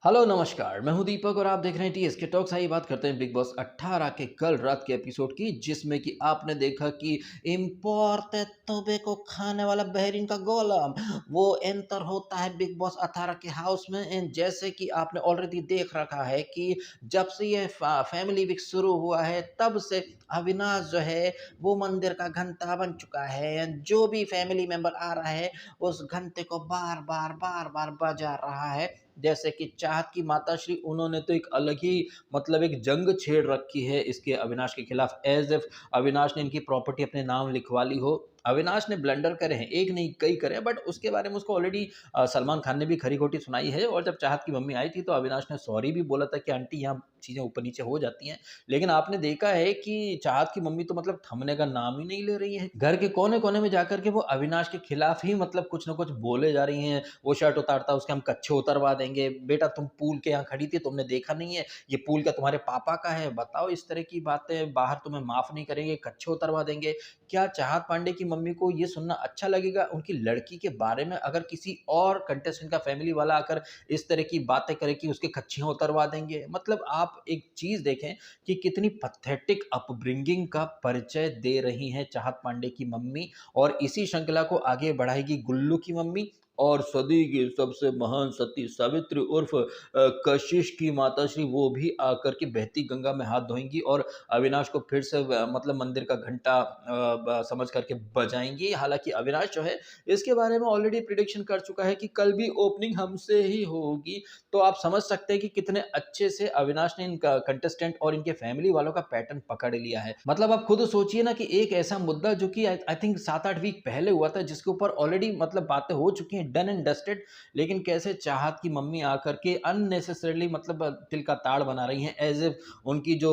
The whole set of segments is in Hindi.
हेलो नमस्कार, मैं हूं दीपक और आप देख रहे हैं टीएसके टॉक्स। आइए बात करते हैं बिग बॉस 18 के कल रात के एपिसोड की, जिसमें कि आपने देखा कि इम्पोर्टे तोबे को खाने वाला बहरीन का गोलम वो एंटर होता है बिग बॉस 18 के हाउस में। एंड जैसे कि आपने ऑलरेडी देख रखा है कि जब से ये फैमिली वीक शुरू हुआ है तब से अविनाश जो है वो मंदिर का घंटा बन चुका है। And जो भी फैमिली मेंबर आ रहा है उस घंटे को बार बार बजा रहा है। जैसे कि चाहत की माताश्री, उन्होंने तो एक अलग ही मतलब एक जंग छेड़ रखी है इसके अविनाश के खिलाफ, एज इफ अविनाश ने इनकी प्रॉपर्टी अपने नाम लिखवा ली हो। अविनाश ने ब्लंडर करे हैं, एक नहीं कई करे हैं, बट उसके बारे में उसको ऑलरेडी सलमान खान ने भी खरी खोटी सुनाई है। और जब चाहत की मम्मी आई थी तो अविनाश ने सॉरी भी बोला था कि आंटी यहाँ चीज़ें ऊपर नीचे हो जाती हैं। लेकिन आपने देखा है कि चाहत की मम्मी तो मतलब थमने का नाम ही नहीं ले रही है। घर के कोने कोने में जाकर के वो अविनाश के खिलाफ ही मतलब कुछ ना कुछ बोले जा रही हैं। वो शर्ट उतारता है, उसके हम कच्छे उतरवा देंगे, बेटा तुम पूल के यहाँ खड़ी थी, तुमने देखा नहीं है, ये पूल क्या तुम्हारे पापा का है? बताओ, इस तरह की बातें, बाहर तुम्हें माफ नहीं करेंगे, कच्छे उतरवा देंगे। क्या चाहत पांडे की मम्मी को ये सुनना अच्छा लगेगा उनकी लड़की के बारे में, अगर किसी और कंटेस्टेंट का फैमिली वाला आकर इस तरह की बातें करे कि उसके कच्छियां उतरवा देंगे? मतलब आप एक चीज देखें कि कितनी पथेटिक अपब्रिंगिंग का परिचय दे रही हैं चाहत पांडे की मम्मी। और इसी श्रृंखला को आगे बढ़ाएगी गुल्लू की मम्मी। और सदी की सबसे महान सती सावित्री उर्फ कशिश की माताश्री, वो भी आकर के बहती गंगा में हाथ धोएंगी और अविनाश को फिर से मतलब मंदिर का घंटा समझ करके बजाएंगी। हालांकि अविनाश जो है इसके बारे में ऑलरेडी प्रिडिक्शन कर चुका है कि कल भी ओपनिंग हमसे ही होगी। तो आप समझ सकते हैं कि कितने अच्छे से अविनाश ने इनका कंटेस्टेंट और इनके फैमिली वालों का पैटर्न पकड़ लिया है। मतलब आप खुद सोचिए ना कि एक ऐसा मुद्दा जो कि आई थिंक 7-8 वीक पहले हुआ था, जिसके ऊपर ऑलरेडी मतलब बातें हो चुकी हैं, डन एंड डस्टेड, लेकिन कैसे चाहत की मम्मी आकर के अननेसेसरली मतलब तिल का ताड़ बना रही हैं, एज इफ उनकी जो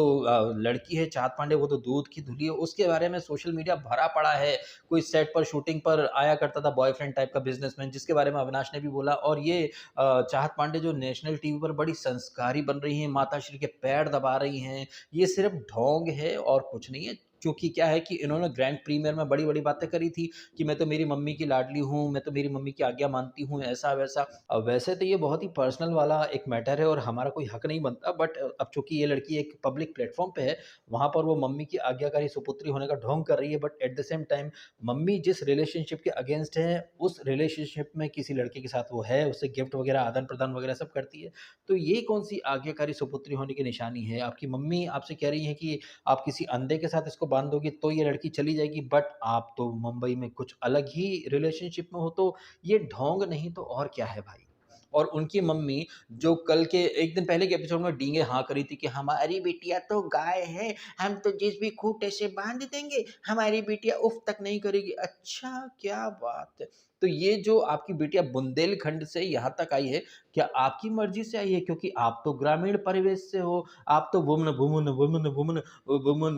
लड़की है चाहत पांडे वो तो दूध की धुली है। उसके बारे में सोशल मीडिया भरा पड़ा है। कोई सेट पर शूटिंग पर आया करता था बॉयफ्रेंड टाइप का बिजनेसमैन, जिसके बारे में अविनाश ने भी बोला। और ये चाहत पांडे जो नेशनल टीवी पर बड़ी संस्कारी बन रही हैं, माताश्री के पैर दबा रही हैं, ये सिर्फ ढोंग है और कुछ नहीं है। क्योंकि क्या है कि इन्होंने ग्रैंड प्रीमियर में बड़ी बड़ी बातें करी थी कि मैं तो मेरी मम्मी की लाडली हूँ, मैं तो मेरी मम्मी की आज्ञा मानती हूँ, ऐसा वैसा। अब वैसे तो ये बहुत ही पर्सनल वाला एक मैटर है और हमारा कोई हक नहीं बनता, बट अब चूंकि ये लड़की एक पब्लिक प्लेटफॉर्म पे है, वहां पर वो मम्मी की आज्ञाकारी सुपुत्री होने का ढोंग कर रही है। But at the same time mummy जिस रिलेशनशिप के अगेंस्ट है, उस रिलेशनशिप में किसी लड़के के साथ वो है, उससे गिफ्ट वगैरह आदान प्रदान वगैरह सब करती है। तो ये कौन सी आज्ञाकारी सुपुत्री होने की निशानी है? आपकी मम्मी आपसे कह रही है कि आप किसी अंधे के साथ इसको बांध दोगे तो ये लड़की चली जाएगी, बट आप तो मुंबई में कुछ अलग ही रिलेशनशिप में हो। तो ये ढोंग नहीं तो और क्या है भाई? और उनकी मम्मी जो कल के एक दिन पहले के एपिसोड में डींगे हाँ करी थी कि हमारी बिटिया तो गाय है, हम तो जिस भी खूंटे से बांध देंगे, हमारी बिटिया उफ तक नहीं करेगी। अच्छा, क्या बात है। तो ये जो आपकी बिटिया बुंदेलखंड से यहाँ तक आई है, क्या आपकी मर्जी से आई है? क्योंकि आप तो ग्रामीण परिवेश से हो, आप तो woman woman woman woman woman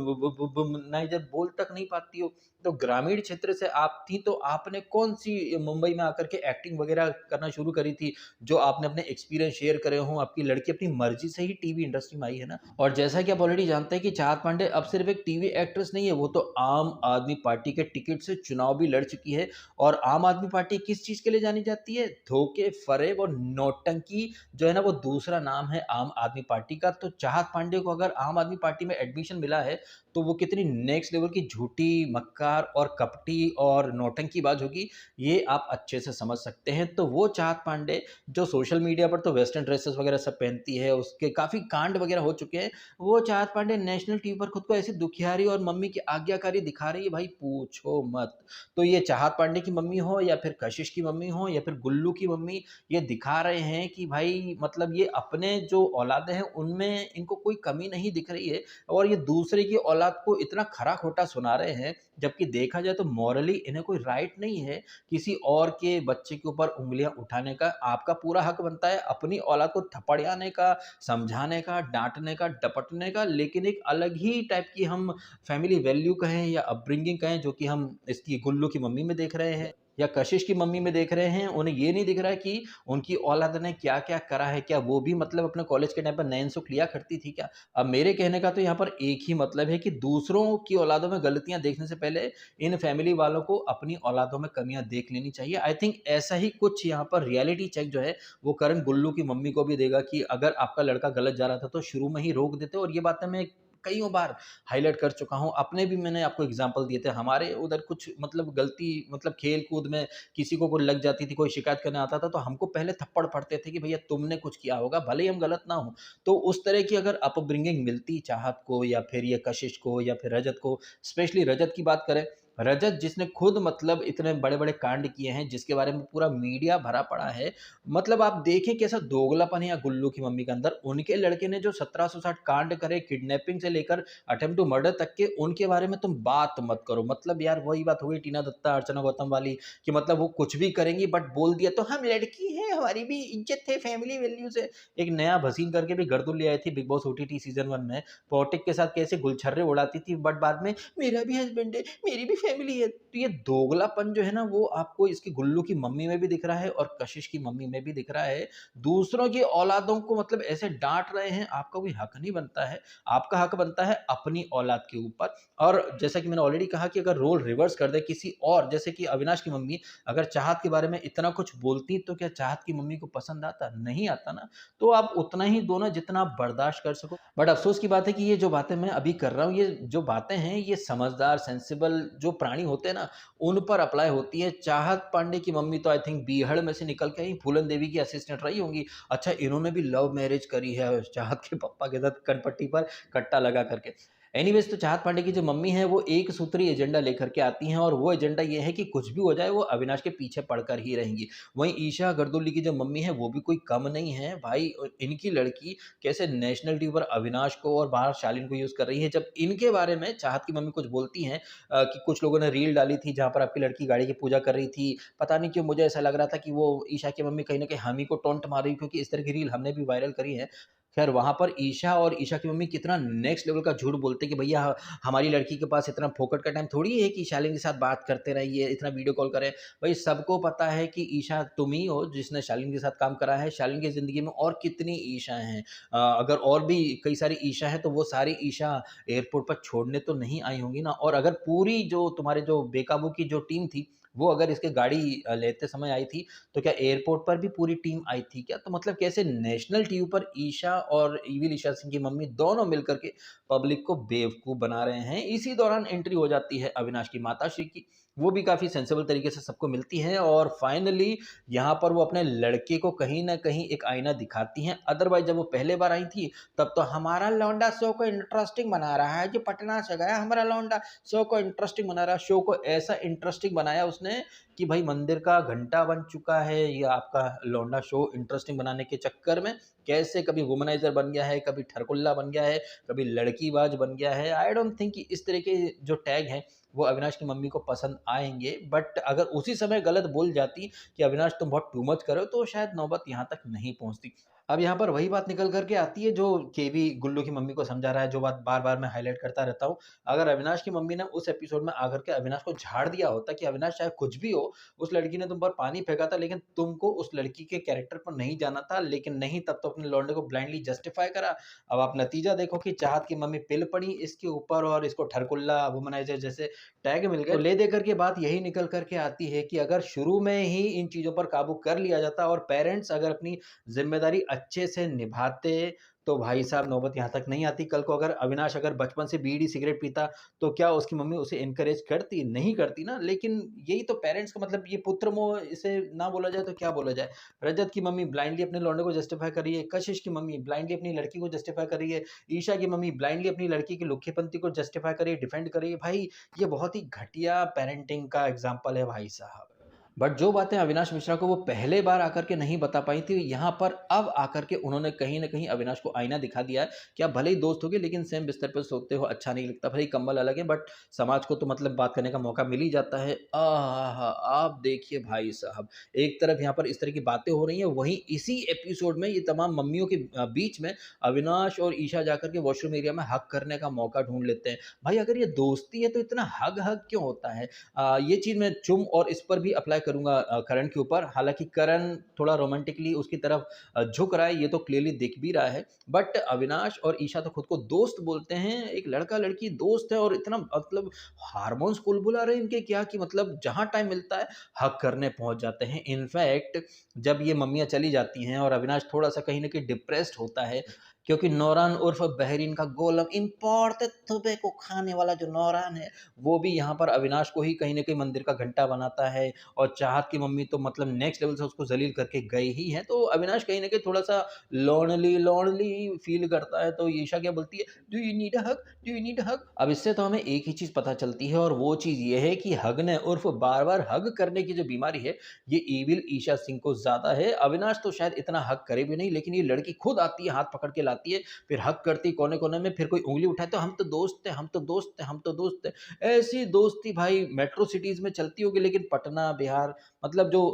womaniser बोल तक नहीं पाती हो। तो ग्रामीण क्षेत्र से आप थी, तो आपने कौन सी मुंबई में आकर के एक्टिंग वगैरह करना शुरू करी थी, जो आपने अपने एक्सपीरियंस शेयर करे हों? आपकी लड़की अपनी मर्जी से ही टीवी इंडस्ट्री में आई है ना। और जैसा कि आप ऑलरेडी जानते हैं कि चाहत पांडे अब सिर्फ एक टीवी एक्ट्रेस नहीं है, वो तो आम आदमी पार्टी के टिकट से चुनाव भी लड़ चुकी है। और आम आदमी पार्टी किस चीज के लिए जानी जाती है? धोखे, फरेब और नौटंकी जो है ना, वो दूसरा नाम है आम आदमी पार्टी का। तो चाहत पांडे को अगर आम आदमी पार्टी में एडमिशन मिला है, तो वो कितनी नेक्स्ट लेवल की झूठी, मक्कार और कपटी और नौटंकीबाज होगी, ये आप अच्छे से समझ सकते हैं। तो वो चाहत पांडे जो सोशल मीडिया पर तो वेस्टर्न ड्रेसेस वगैरह सब पहनती है, उसके काफ़ी कांड वगैरह हो चुके हैं, वो चाहत पांडे नेशनल टीवी पर खुद को ऐसी दुखियारी और मम्मी की आज्ञाकारी दिखा रही है, भाई पूछो मत। तो ये चाहत पांडे की मम्मी हो या फिर कशिश की मम्मी हो या फिर गुल्लू की मम्मी, ये दिखा रहे हैं कि भाई मतलब ये अपने जो औलादे हैं उनमें इनको कोई कमी नहीं दिख रही है, और ये दूसरे की औलाद को इतना खरा खोटा सुना रहे हैं। जबकि देखा जाए तो मॉरली इन्हें कोई राइट नहीं है किसी और के बच्चे के ऊपर उँगलियाँ उठाने का। आपका पूरा हक बनता है अपनी औलाद को थपड़ियाने का, समझाने का, डाँटने का, डपटने का, लेकिन एक अलग ही टाइप की हम फैमिली वैल्यू कहें या अपब्रिंगिंग कहें, जो कि हम इसकी गुल्लू की मम्मी में देख रहे हैं। या कशिश की मम्मी में देख रहे हैं, उन्हें ये नहीं दिख रहा है कि उनकी औलाद ने क्या-क्या करा है, क्या वो भी मतलब अपने कॉलेज के टाइम पर नैन सुख लिया करती थी क्या? अब मेरे कहने का तो यहाँ पर एक ही मतलब है कि दूसरों की औलादों में गलतियाँ देखने से पहले इन फैमिली वालों को अपनी औलादों में कमियाँ देख लेनी चाहिए। आई थिंक ऐसा ही कुछ यहाँ पर रियलिटी चेक जो है वो करण गुल्लू की मम्मी को भी देगा कि अगर आपका लड़का गलत जा रहा था तो शुरू में ही रोक देते, और ये बातें मैं कइयों बार हाइलाइट कर चुका हूँ। अपने भी मैंने आपको एग्ज़ाम्पल दिए थे। हमारे उधर कुछ मतलब गलती मतलब खेल-कूद में किसी को कोई लग जाती थी, कोई शिकायत करने आता था, तो हमको पहले थप्पड़ पड़ते थे कि भैया तुमने कुछ किया होगा, भले ही हम गलत ना हों। तो उस तरह की अगर अपब्रिंगिंग मिलती चाहत को या फिर ये कशिश को या फिर रजत को, स्पेशली रजत की बात करें, रजत जिसने खुद मतलब इतने बड़े-बड़े कांड किए हैं, जिसके बारे में पूरा मीडिया भरा पड़ा है। मतलब आप देखें कैसा दोगलापन है या गुल्लू की मम्मी के अंदर। उनके लड़के ने जो 1760 कांड करे, किडनैपिंग से लेकर अटेम्प्ट टू मर्डर तक के, उनके बारे में तुम बात मत करो। मतलब यार वही बात हो गई टीना दत्ता, अर्चना गौतम वाली कि मतलब वो कुछ भी करेंगी बट बोल दिया तो हम लड़की हैं, हमारी भी इज़्ज़त है, फैमिली वैल्यूज़ है। एक नया भसीन करके भी गर्दुल ले आई थी बिग बॉस ओटीटी सीज़न 1 में। पॉटिक के साथ कैसे गुलछर्रे उड़ाती थी बट बाद में मेरा भी हस्बैंड है, मेरी भी फैमिली है। तो ये दोगलापन जो है ना वो आपको इसकी गुल्लू की मम्मी में भी दिख रहा है और कशिश की मम्मी में भी दिख रहा है। दूसरों की औलादों को मतलब ऐसे डाँट रहे हैं, आपका कोई हक नहीं बनता है। आपका हक बनता है अपनी औलाद के ऊपर। और जैसा कि मैंने ऑलरेडी कहा कि अगर रोल रिवर्स कर दें किसी और, जैसे कि अविनाश की मम्मी अगर चाहत के बारे में इतना कुछ बोलती तो क्या चाहत की मम्मी को पसंद आता? नहीं आता ना। तो आप उतना ही दो ना जितना आप बर्दाश्त कर सको। बट अफ़सोस की बात है कि ये जो बातें मैं अभी कर रहा हूँ, ये जो बातें हैं ये समझदार, सेंसिबल जो प्राणी होते हैं ना, उन पर अप्लाई होती है। चाहत पांडे की मम्मी तो आई थिंक बीहड़ में से निकल के आई, फूलन देवी की असिस्टेंट रही होंगी। अच्छा, इन्होंने भी लव मैरिज करी है चाहत के पप्पा के साथ कनपट्टी पर कट्टा लगा करके। एनीवेज़ तो चाहत पांडे की जो मम्मी है वो एक सूत्री एजेंडा लेकर के आती हैं, और वो एजेंडा ये है कि कुछ भी हो जाए वो अविनाश के पीछे पड़कर ही रहेंगी। वहीं ईशा गर्दुल्ली की जो मम्मी है वो भी कोई कम नहीं है। भाई इनकी लड़की कैसे नेशनल टीवी पर अविनाश को और बाहर शालीन को यूज़ कर रही है। जब इनके बारे में चाहत की मम्मी कुछ बोलती हैं कि कुछ लोगों ने रील डाली थी जहाँ पर आपकी लड़की गाड़ी की पूजा कर रही थी। पता नहीं क्यों मुझे ऐसा लग रहा था कि वो ईशा की मम्मी कहीं न कहीं हम ही को टॉन्ट मार रही है, क्योंकि इस तरह की रील हमने भी वायरल करी है। ख़ैर वहाँ पर ईशा और ईशा की मम्मी कितना नेक्स्ट लेवल का झूठ बोलते हैं कि भैया हमारी लड़की के पास इतना फोकट का टाइम थोड़ी है कि शालीन के साथ बात करते रहिए, इतना वीडियो कॉल करें। भई सबको पता है कि ईशा तुम ही हो जिसने शालीन के साथ काम करा है। शालीन की ज़िंदगी में और कितनी ईशा हैं। अगर और भी कई सारी ईशा हैं तो वो सारी ईशा एयरपोर्ट पर छोड़ने तो नहीं आई होंगी ना। और अगर पूरी जो तुम्हारे जो बेकाबू की जो टीम थी, वो अगर इसके गाड़ी लेते समय आई थी, तो क्या एयरपोर्ट पर भी पूरी टीम आई थी क्या? तो मतलब कैसे नेशनल टीवी पर ईशा और इविल ईशा सिंह की मम्मी दोनों मिलकर के पब्लिक को बेवकूफ़ बना रहे हैं। इसी दौरान एंट्री हो जाती है अविनाश की माताश्री की, वो भी काफ़ी सेंसिबल तरीके से सबको मिलती हैं, और फाइनली यहाँ पर वो अपने लड़के को कहीं न कहीं एक आईना दिखाती हैं। अदरवाइज़ जब वो पहले बार आई थी, तब तो हमारा लौंडा शो को इंटरेस्टिंग बना रहा है, जो पटना से गया हमारा लौंडा शो को इंटरेस्टिंग बना रहा है। शो को ऐसा इंटरेस्टिंग बनाया उसने कि भाई मंदिर का घंटा बन चुका है, या आपका लौंडा शो इंटरेस्टिंग बनाने के चक्कर में कैसे कभी वुमनाइज़र बन गया है, कभी ठरकुल्ला बन गया है, कभी लड़कीबाज बन गया है। आई डोंट थिंक कि इस तरह के जो टैग हैं वो अविनाश की मम्मी को पसंद आएँगे। बट अगर उसी समय गलत बोल जाती कि अविनाश तुम बहुत टू मच कर रहे हो, तो शायद नौबत यहाँ तक नहीं पहुँचती। अब यहाँ पर वही बात निकल कर के आती है जो केवी गुल्लू की मम्मी को समझा रहा है, जो बात बार-बार मैं हाइलाइट करता रहता हूँ। अगर अविनाश की मम्मी ने उस एपिसोड में आकर के अविनाश को झाड़ दिया होता कि अविनाश चाहे कुछ भी हो, उस लड़की ने तुम पर पानी फेंका था, लेकिन तुमको उस लड़की के कैरेक्टर पर नहीं जाना था, लेकिन नहीं तब तो अपने लौंडे को ब्लाइंडली जस्टिफाई करा। अब आप नतीजा देखो कि चाहत की मम्मी पिल पड़ी इसके ऊपर और इसको ठरकुल्ला, वुमनाइज़र जैसे टैग मिल गए। तो ले दे कर के बात यही निकल कर के आती है कि अगर शुरू में ही इन चीज़ों पर काबू कर लिया जाता और पेरेंट्स अगर अपनी ज़िम्मेदारी अच्छे से निभाते, तो भाई साहब नौबत यहाँ तक नहीं आती। कल को अगर अविनाश अगर बचपन से बीड़ी सिगरेट पीता, तो क्या उसकी मम्मी उसे एनकरेज करती? नहीं करती ना। लेकिन यही तो पेरेंट्स का मतलब, ये पुत्र मोह इसे ना बोला जाए तो क्या बोला जाए? रजत की मम्मी ब्लाइंडली अपने लौंडे को जस्टिफाई कर रही है, कशिश की मम्मी ब्लाइंडली अपनी लड़की को जस्टिफाई कर रही है, ईशा की मम्मी ब्लाइंडली अपनी लड़की की लुक्खेपंती को जस्टिफाई कर रही है, डिफेंड कर रही है। भाई ये बहुत ही घटिया पेरेंटिंग का एग्ज़ाम्पल है भाई साहब। बट जो बातें अविनाश मिश्रा को वो पहले बार आकर के नहीं बता पाई थी, यहाँ पर अब आकर के उन्होंने कहीं न कहीं अविनाश को आईना दिखा दिया है कि आप भले ही दोस्त हो गए, लेकिन सेम बिस्तर पे सोते हो अच्छा नहीं लगता। भले ही कंबल अलग है बट समाज को तो मतलब बात करने का मौका मिल ही जाता है। आहा! आप देखिए भाई साहब, एक तरफ यहाँ पर इस तरह की बातें हो रही हैं, वहीं इसी एपिसोड में ये तमाम मम्मियों के बीच में अविनाश और ईशा जाकर के वॉशरूम एरिया में हग करने का मौका ढूँढ लेते हैं। भाई अगर ये दोस्ती है तो इतना हग-हग क्यों होता है? ये चीज़ मैं चुम और इस पर भी अप्लाई करूँगा करण के ऊपर। हालाँकि करण थोड़ा रोमांटिकली उसकी तरफ झुक रहा है, ये तो क्लियरली दिख भी रहा है। बट अविनाश और ईशा तो खुद को दोस्त बोलते हैं, एक लड़का-लड़की दोस्त है और इतना मतलब हार्मोन्स बुलबुला रहे हैं इनके क्या कि मतलब जहाँ टाइम मिलता है हग करने पहुँच जाते हैं। इनफैक्ट जब ये मम्मियाँ चली जाती हैं और अविनाश थोड़ा-सा कहीं न कहीं डिप्रेस्ड होता है, क्योंकि नौरान उर्फ बहरीन का गोलम इम्पोर्टेड टोबैको खाने वाला जो नौरान है, वो भी यहाँ पर अविनाश को ही कहीं न कहीं मंदिर का घंटा बनाता है और चाहत की मम्मी तो मतलब नेक्स्ट लेवल से उसको ज़लील करके गई ही हैं। तो अविनाश कहीं न कहीं थोड़ा-सा लोनली फ़ील करता है, तो ईशा क्या बोलती है, "do you need a hug? Do you need a hug?" अब इससे तो हमें एक ही चीज़ पता चलती है और वो चीज़ ये है कि हगने उर्फ बार-बार हग करने की जो बीमारी है, ये इविल ईशा सिंह को ज़्यादा है। अविनाश तो शायद इतना हग करे भी नहीं, लेकिन ये लड़की खुद आती है, हाथ पकड़ के लाती है, फिर हग करती है कोने-कोने में, फिर कोई उँगली उठाए तो हम तो दोस्त हैं, हम तो दोस्त हैं, हम तो दोस्त हैं। ऐसी दोस्ती भाई मेट्रो सिटीज़ में चलती होगी, लेकिन पटना, बिहार मतलब जो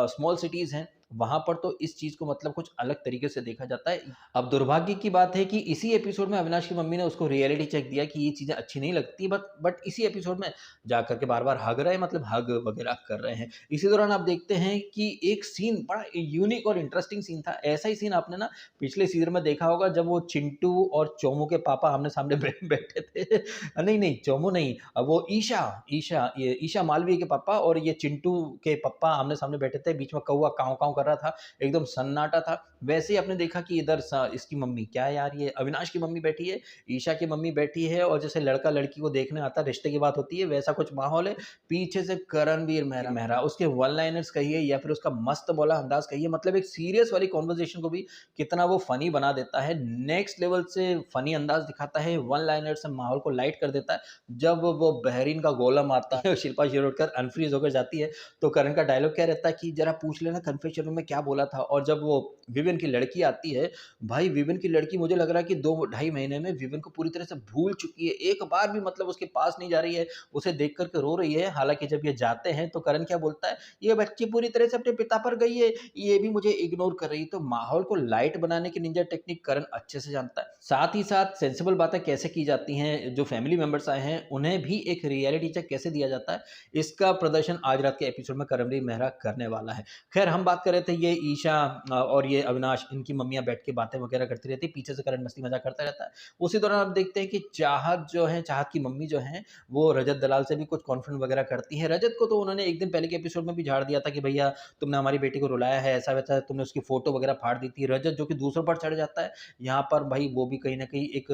स्मॉल सिटीज़ हैं, वहाँ पर तो इस चीज़ को मतलब कुछ अलग तरीके से देखा जाता है। अब दुर्भाग्य की बात है कि इसी एपिसोड में अविनाश की मम्मी ने उसको रियलिटी चेक दिया कि ये चीज़ें अच्छी नहीं लगती, बट इसी एपिसोड में जाकर के बार-बार हग रहे हैं, मतलब हग वगैरह कर रहे हैं। इसी दौरान आप देखते हैं कि एक सीन बड़ा यूनिक और इंटरेस्टिंग सीन था। ऐसा ही सीन आपने ना पिछले सीज़न में देखा होगा जब वो चिंटू और चोमू के पापा आमने-सामने बैठे थे। नहीं, चोमू नहीं, वो ईशा मालवीय के पापा और ये चिंटू के पप्पा आमने-सामने बैठे थे, बीच में कौवा काँव-काँव कर रहा था, एकदम सन्नाटा था। वैसे ही आपने देखा कि इधर स इसकी मम्मी क्या है यार ये अविनाश की मम्मी बैठी है, ईशा की मम्मी बैठी है और जैसे लड़का-लड़की को देखने आता है, रिश्ते की बात होती है, वैसा कुछ माहौल है। पीछे से करणवीर मेहरा उसके वन लाइनर्स कहिए या फिर उसका मस्त बोला अंदाज़ कहिए, मतलब एक सीरियस वाली कन्वर्सेशन को भी कितना वो फ़नी बना देता है। नेक्स्ट लेवल से फ़नी अंदाज़ दिखाता है, वन लाइनर से माहौल को लाइट कर देता है। जब वो बहरीन का गोलम आता है, शिल्पा शिरोडकर अनफ्रीज़ होकर जाती है, तो करण का डायलॉग क्या रहता है कि ज़रा पूछ लेना कन्फेशन रूम में क्या बोला था। और जब वो विविन की लड़की आती है, भाई विविन की लड़की मुझे लग रहा है कि 2 ढाई महीने में विविन को पूरी तरह से भूल चुकी है। एक बार भी मतलब उसके पास नहीं जा रही है, उसे देख कर के रो रही है। हालाँकि जब ये जाते हैं तो करण क्या बोलता है, "ये बच्ची पूरी तरह से अपने पिता पर गई है, ये भी मुझे इग्नोर कर रही है।" तो माहौल को लाइट बनाने की निंजा टेक्निक करण अच्छे से जानता है। साथ ही साथ सेंसिबल बातें कैसे की जाती हैं, जो फैमिली मेंबर्स आए हैं, उन्हें भी एक रियलिटी चेक कैसे दिया जाता है, इसका प्रदर्शन आज रात के एपिसोड में करणवीर मेहरा करने वाला है। खैर हम बात कर रहे थे ये ईशा और ये अविनाश, इनकी मम्मियाँ बैठ के बातें वगैरह करती रहती है, पीछे से करण मस्ती मज़ाक करता रहता है। उसी दौरान आप देखते हैं कि चाहत जो है, चाहत की मम्मी जो हैं, वो रजत दलाल से भी कुछ कॉन्फ्रेंस वगैरह करती हैं। रजत को तो उन्होंने एक दिन पहले के एपिसोड में भी झाड़ दिया था कि भैया तुमने हमारी बेटी को रुलाया है, ऐसा-वैसा, तुमने उसकी फ़ोटो वगैरह फाड़ दी थी। रजत जो कि दूसरों पर चढ़ जाता है, यहाँ पर भाई वो भी कहीं न कहीं एक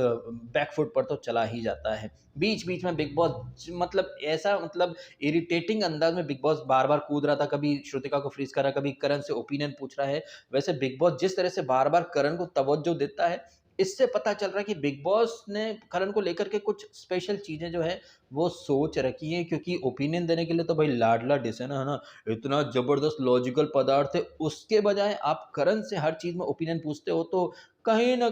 बैक फुट पर तो चला ही जाता है। बीच-बीच में बिग बॉस मतलब ऐसा मतलब इरिटेटिंग अंदाज में बिग बॉस बार-बार कूद रहा था, कभी श्रुतिका को फ्रीज़ कर रहा है, कभी करण से ओपिनियन पूछ रहा है। वैसे बिग बॉस जिस तरह से बार-बार करण को तवज्जो देता है, इससे पता चल रहा है कि बिग बॉस ने करण को लेकर के कुछ स्पेशल चीज़ें जो है, वो सोच रखी हैं, क्योंकि ओपिनियन देने के लिए तो भाई लाडला डिस है ना? इतना ज़बरदस्त लॉजिकल पदार्थ है, उसके बजाय आप करण से हर चीज़ में ओपिनियन पूछते हो, तो कहीं न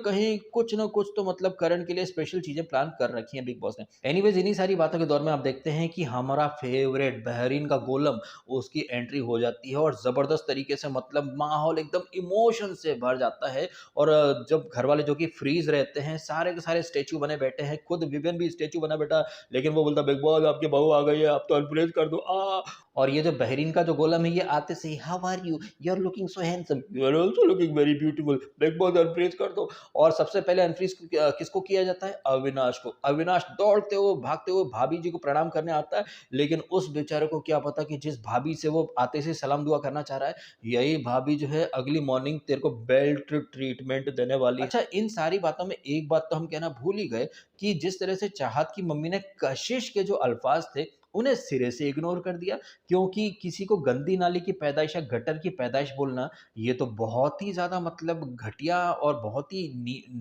कुछ तो मतलब करण के लिए स्पेशल चीज़ें प्लान कर रखी हैं बिग बॉस ने। एनीवेज़ इन्हीं सारी बातों के दौर में आप देखते हैं कि हमारा फ़ेवरेट बहरीन का गोलम, उसकी एंट्री हो जाती है और ज़बरदस्त तरीके से मतलब माहौल एकदम इमोशन से भर जाता है। और जब घरवाले जो कि फ्रीज़ रहते हैं, सारे के सारे स्टैच्यू बने बैठे हैं, खुद विवियन भी स्टैच्यू बना बैठा, लेकिन वो बोलता बिग बॉस आपकी बहू आ गई है, आप तो अनफ्रीज़ कर दो। और ये जो बहरीन का जो गोलम है, ये आते से ही how are you? You are looking so handsome, you are also looking very beautiful, Bigg Boss unfreeze कर दो। और सबसे पहले अनफ्रीज़ किसको किया जाता है? अविनाश को। अविनाश दौड़ते हुए, भागते हुए भाभी जी को प्रणाम करने आता है, लेकिन उस बेचारे को क्या पता कि जिस भाभी से वो आते से सलाम दुआ करना चाह रहा है, यही भाभी जो है अगली मॉर्निंग तेरे को बेल्ट ट्रीटमेंट देने वाली है। अच्छा, इन सारी बातों में एक बात तो हम कहना भूल ही गए कि जिस तरह से चाहत की मम्मी ने कशिश के जो अल्फाज थे, उन्हें सिरे से इग्नोर कर दिया, क्योंकि किसी को गंदी नाली की पैदाइश या गटर की पैदाइश बोलना, ये तो बहुत ही ज़्यादा मतलब घटिया और बहुत ही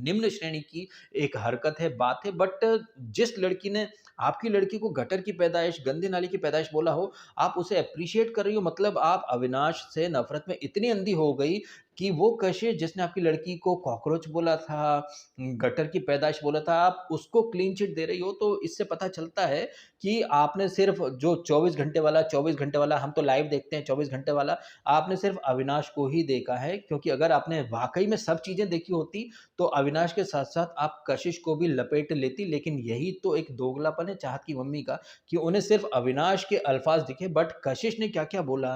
निम्न श्रेणी की एक हरकत है, बात है। बट जिस लड़की ने आपकी लड़की को गटर की पैदाइश, गंदी नाली की पैदाइश बोला हो, आप उसे एप्रिशिएट कर रही हो, मतलब आप अविनाश से नफ़रत में इतनी अंधी हो गई कि वो कशिश जिसने आपकी लड़की को कॉकरोच बोला था, गटर की पैदाइश बोला था, आप उसको क्लीन चिट दे रही हो, तो इससे पता चलता है कि आपने सिर्फ़ जो 24 घंटे वाला हम तो लाइव देखते हैं 24 घंटे वाला, आपने सिर्फ़ अविनाश को ही देखा है, क्योंकि अगर आपने वाक़ई में सब चीज़ें देखी होती, तो अविनाश के साथ-साथ आप कशिश को भी लपेट लेती। लेकिन यही तो एक दोगलापन है चाहत की मम्मी का, कि उन्हें सिर्फ़ अविनाश के अल्फ़ाज़ दिखे, बट कशिश ने क्या-क्या बोला,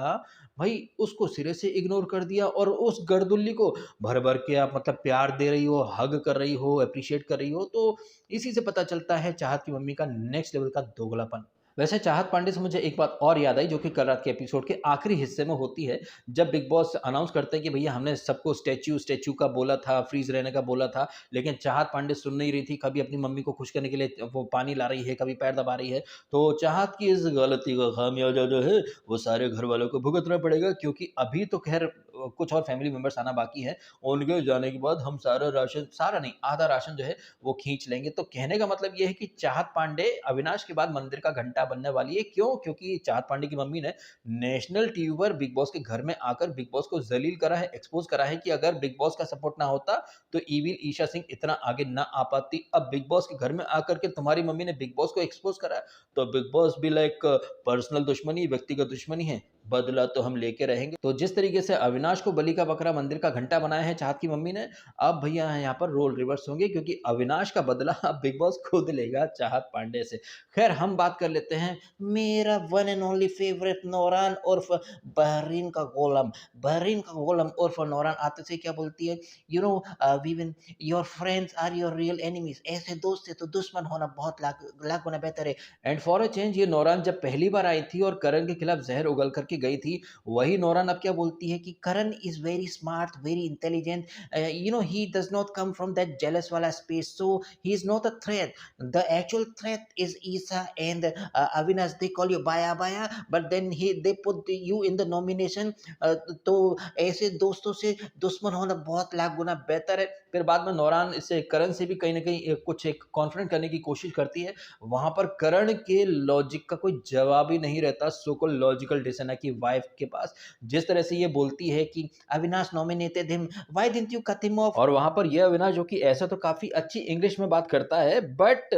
भई उसको सिरे से इग्नोर कर दिया, और उस गर्दुल्ली को भर-भर के आप मतलब प्यार दे रही हो, हग कर रही हो, एप्रिशिएट कर रही हो, तो इसी से पता चलता है चाहत की मम्मी का नेक्स्ट लेवल का दोगलापन। वैसे चाहत पांडे से मुझे एक बात और याद आई, जो कि कल रात के एपिसोड के आखिरी हिस्से में होती है, जब बिग बॉस अनाउंस करते हैं कि भैया हमने सबको स्टैच्यू स्टैच्यू का बोला था, फ्रीज रहने का बोला था, लेकिन चाहत पांडे सुन नहीं रही थी, कभी अपनी मम्मी को खुश करने के लिए वो पानी ला रही है, कभी पैर दबा रही है। तो चाहत की इस गलती का खामियाजा जो है वो सारे घर वालों को भुगतना पड़ेगा, क्योंकि अभी तो खैर कुछ और फैमिली मेंबर्स आना बाकी है। उनके जाने के बाद हम सारा राशन, सारा नहीं आधा राशन जो है वो खींच लेंगे। तो कहने का मतलब ये है कि चाहत पांडे अविनाश के बाद मंदिर का घंटा बनने वाली है। क्यों? क्योंकि चाहत पांडे की मम्मी ने नेशनल टीवी पर बिग बॉस के घर में आकर बिग बॉस को ज़लील करा है, एक्सपोज़ करा है कि अगर बिग बॉस का सपोर्ट ना होता, तो इविल ईशा सिंह इतना आगे ना आ पाती। अब बिग बॉस के घर में आकर के तुम्हारी मम्मी ने बिग बॉस को एक्सपोज़ करा है, तो बिग बॉस भी लाइक पर्सनल दुश्मनी, व्यक्तिगत दुश्मनी है, बदला तो हम लेके रहेंगे। तो जिस तरीके से अविनाश को बलि का बकरा मंदिर का घंटा बनाया है चाहत की मम्मी ने, अब भैया यहाँ पर रोल रिवर्स होंगे, क्योंकि अविनाश का बदला अब बिग बॉस खुद लेगा चाहत पांडे से। खैर हम बात कर लेते हैं मेरा वन एंड ओनली फेवरेट नौरान उर्फ बहरीन का गोलम। बहरीन का गोलम उर्फ नौरान आते से क्या बोलती है, यू नो विविन, your friends are your real enemies. ऐसे दोस्त से तो दुश्मन होना बहुत लाख लाख गुना बेहतर है। एंड फॉर अ चेंज ये नौरान जब पहली बार आई थी और करण के खिलाफ जहर उगल करके गई थी, वही नौरान अब क्या बोलती है कि Karan is very smart, very intelligent, you know he does not come from that jealous वाला space, so he is not a threat. The actual threat is Isha and Avinash, they call you बाया बाया, but then he they put you in the nomination. तो ऐसे दोस्तों से दुश्मन होना बहुत लाख गुना बेहतर है। फिर बाद में नौरान इससे करण से भी कहीं ना कहीं कुछ एक कॉन्फ्रेंट करने की कोशिश करती है। वहां पर करण के लॉजिक का कोई जवाब ही नहीं रहता, सो कॉल्ड लॉजिकल डिसना की वाइफ के पास। जिस तरह से ये बोलती है कि Avinash nominated him, why didn't you cut him of, और वहां पर ये अविनाश जो कि ऐसा तो काफी अच्छी इंग्लिश में बात करता है, बट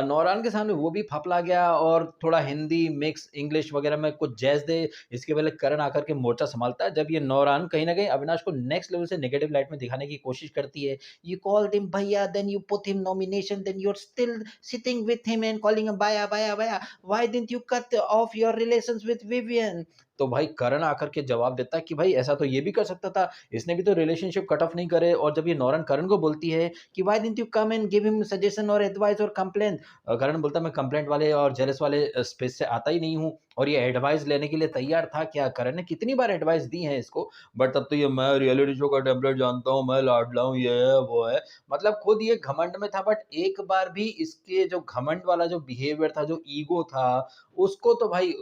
नौरान के सामने वो भी फपला गया और थोड़ा हिंदी मिक्स इंग्लिश वगैरह में कुछ जैज दे। इसके पहले करण आकर के मोर्चा संभालता है, जब ये नौरान कहीं ना कहीं अविनाश को नेक्स्ट लेवल से नेगेटिव लाइट में दिखाने की कोशिश करती है। You called him Bhaiya, then you put him nomination, then you're still sitting with him and calling him Bhaiya, Bhaiya, Bhaiya. Why didn't you cut off your relations with Vivian? तो भाई करण आकर के जवाब देता है कि भाई ऐसा तो ये भी कर सकता था, इसने भी तो रिलेशनशिप कट ऑफ नहीं करे। और जब ये नौरन करण को बोलती है कि why didn't you come and give him suggestion और एडवाइस और कंप्लेंट, करण बोलता है मैं कंप्लेंट वाले और जेलस वाले स्पेस से आता ही नहीं हूँ, और ये एडवाइस लेने के लिए तैयार था क्या? करण ने कितनी बार एडवाइस दी है इसको, बट तब तो ये मैं रियलिटी शो का टेम्पलेट जानता हूँ, मैं लाडला हूँ, ये है वो है, मतलब खुद ये घमंड में था। बट एक बार भी इसके जो घमंड वाला जो बिहेवियर था, जो ईगो था, उसको तो भाई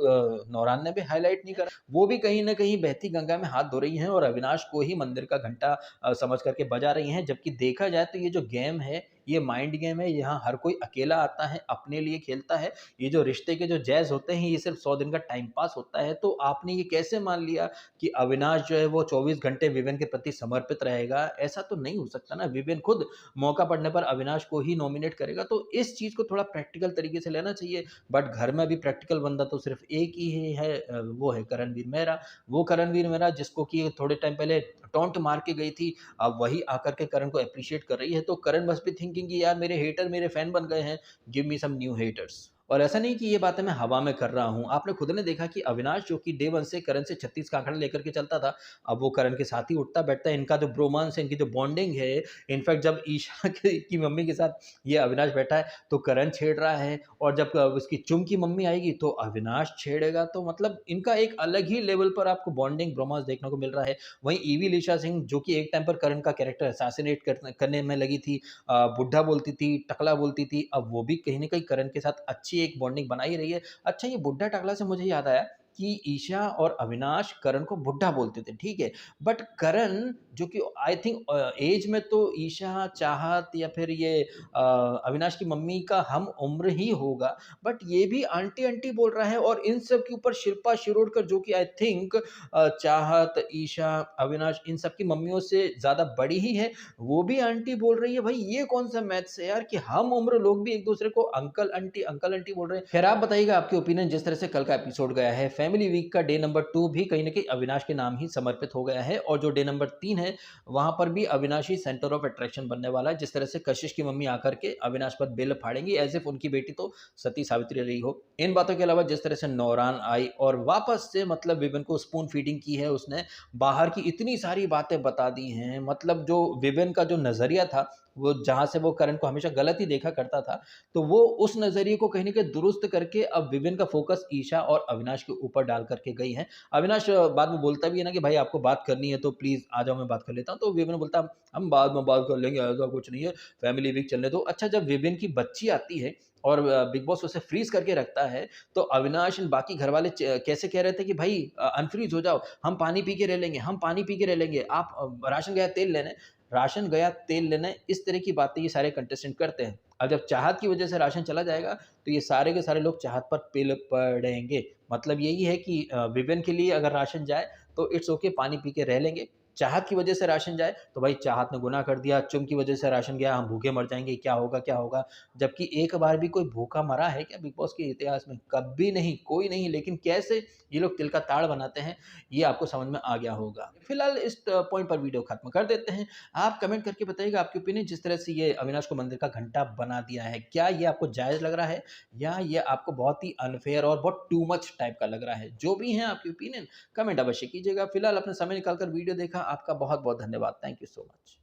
नौरान ने भी हाईलाइट नहीं करा। वो भी कहीं न कहीं बहती गंगा में हाथ धो रही हैं और अविनाश को ही मंदिर का घंटा समझ करके बजा रही हैं। जबकि देखा जाए तो ये जो गेम है, ये माइंड गेम है, यहाँ हर कोई अकेला आता है, अपने लिए खेलता है। ये जो रिश्ते के जो जैज़ होते हैं, ये सिर्फ़ 100 दिन का टाइम पास होता है। तो आपने ये कैसे मान लिया कि अविनाश जो है वो 24 घंटे विवेन के प्रति समर्पित रहेगा? ऐसा तो नहीं हो सकता ना। विवेन खुद मौका पड़ने पर अविनाश को ही नॉमिनेट करेगा। तो इस चीज़ को थोड़ा प्रैक्टिकल तरीके से लेना चाहिए। बट घर में अभी प्रैक्टिकल बंदा तो सिर्फ़ एक ही है, वो है करणवीर मेहरा। वो करणवीर मेहरा जिसको कि थोड़े टाइम पहले टॉन्ट मार के गई थी, अब वही आकर के करण को एप्रिशिएट कर रही है। तो करण मस्ट बी थिंकिंग कि यार मेरे हेटर मेरे फैन बन गए हैं, give me some new haters. और ऐसा नहीं कि ये बातें मैं हवा में कर रहा हूँ। आपने खुद ने देखा कि अविनाश जो कि डे 1 से करण से 36 का आंकड़ा लेकर के चलता था, अब वो करण के साथ ही उठता-बैठता है। इनका जो ब्रोमांस है, इनकी जो बॉन्डिंग है, इनफैक्ट जब ईशा की मम्मी के साथ ये अविनाश बैठा है, तो करण छेड़ रहा है, और जब उसकी चुम की मम्मी आएगी, तो अविनाश छेड़ेगा। तो मतलब इनका एक अलग ही लेवल पर आपको बॉन्डिंग, ब्रोमांस देखने को मिल रहा है। वहीं ईवी लीशा सिंह जो कि एक टाइम पर करण का कैरेक्टर असैसिनेट करने में लगी थी, बुड्ढा बोलती थी, टकला बोलती थी, अब वो भी कहीं न कहीं करण के साथ अच्छी एक बॉन्डिंग बना ही रही है। अच्छा, ये बुड्ढा टकला से मुझे याद आया कि ईशा और अविनाश करण को बुड्ढा बोलते थे, ठीक है। बट करण जो कि आई थिंक एज में तो ईशा, चाहत या फिर ये अविनाश की मम्मी का हम उम्र ही होगा, बट ये भी आंटी आंटी बोल रहा है। और इन सब के ऊपर शिल्पा शिरोडकर जो कि आई थिंक चाहत, ईशा, अविनाश इन सब की मम्मियों से ज़्यादा बड़ी ही है, वो भी आंटी बोल रही है। भाई ये कौन-सा मैथ्स है यार कि हम उम्र लोग भी एक-दूसरे को अंकल आंटी बोल रहे हैं। खैर आप बताइएगा आपके ओपिनियन जिस तरह से कल का एपिसोड गया है। फैमिली वीक का डे नंबर 2 भी कहीं न कहीं अविनाश के नाम ही समर्पित हो गया है और जो डे नंबर 3 है, वहाँ पर भी अविनाश ही सेंटर ऑफ अट्रैक्शन बनने वाला है। जिस तरह से कशिश की मम्मी आकर के अविनाश पर बिल फाड़ेंगी एज़ इफ उनकी बेटी तो सती सावित्री रही हो। इन बातों के अलावा जिस तरह से नौरान आई और वापस से मतलब विवेन को स्पून फीडिंग की है उसने, बाहर की इतनी सारी बातें बता दी हैं। मतलब जो विवेन का जो नज़रिया था, वो जहाँ से वो करण को हमेशा गलत ही देखा करता था, तो वो उस नज़रिए को कहीं न कहीं दुरुस्त करके अब विवेन का फ़ोकस ईशा और अविनाश के ऊपर डाल कर के गई हैं। अविनाश बाद में बोलता भी है ना कि भाई आपको बात करनी है तो प्लीज़ आ जाओ मैं बात कर लेता हूँ। तो विवेन बोलता हम बाद में बात कर लेंगे, ऐसा कुछ नहीं है, फैमिली वीक चलने दो। अच्छा जब विवेन की बच्ची आती है और बिग बॉस उसे फ्रीज़ करके रखता है, तो अविनाश एंड बाकी घरवाले कैसे कह रहे थे कि भाई अनफ्रीज़ हो जाओ, हम पानी पी के रह लेंगे, हम पानी पी के रह लेंगे, आप राशन गया तेल लेने, राशन गया तेल लेने, इस तरह की बातें ये सारे कंटेस्टेंट करते हैं। अब जब चाहत की वजह से राशन चला जाएगा, तो ये सारे के सारे लोग चाहत पर पिल पड़ेंगे। मतलब यही है कि विवेन के लिए अगर राशन जाए, तो इट्स ओके पानी पी के रह लेंगे। चाहत की वजह से राशन जाए, तो भाई चाहत ने गुनाह कर दिया, चुम की वजह से राशन गया, हम भूखे मर जाएँगे, क्या होगा, क्या होगा? जबकि एक बार भी कोई भूखा मरा है क्या बिग बॉस के इतिहास में? कभी नहीं, कोई नहीं। लेकिन कैसे ये लोग तिल का ताड़ बनाते हैं, ये आपको समझ में आ गया होगा। फिलहाल इस पॉइंट पर वीडियो खत्म कर देते हैं। आप कमेंट करके बताइएगा आपकी ओपिनियन जिस तरह से ये अविनाश को मंदिर का घंटा बना दिया है, क्या ये आपको जायज़ लग रहा है या ये आपको बहुत ही अनफेयर और बहुत टू मच टाइप का लग रहा है? जो भी है आपकी ओपिनियन कमेंट अवश्य कीजिएगा। फिलहाल अपना समय निकाल कर वीडियो देखा, आपका बहुत-बहुत धन्यवाद। Thank you so much.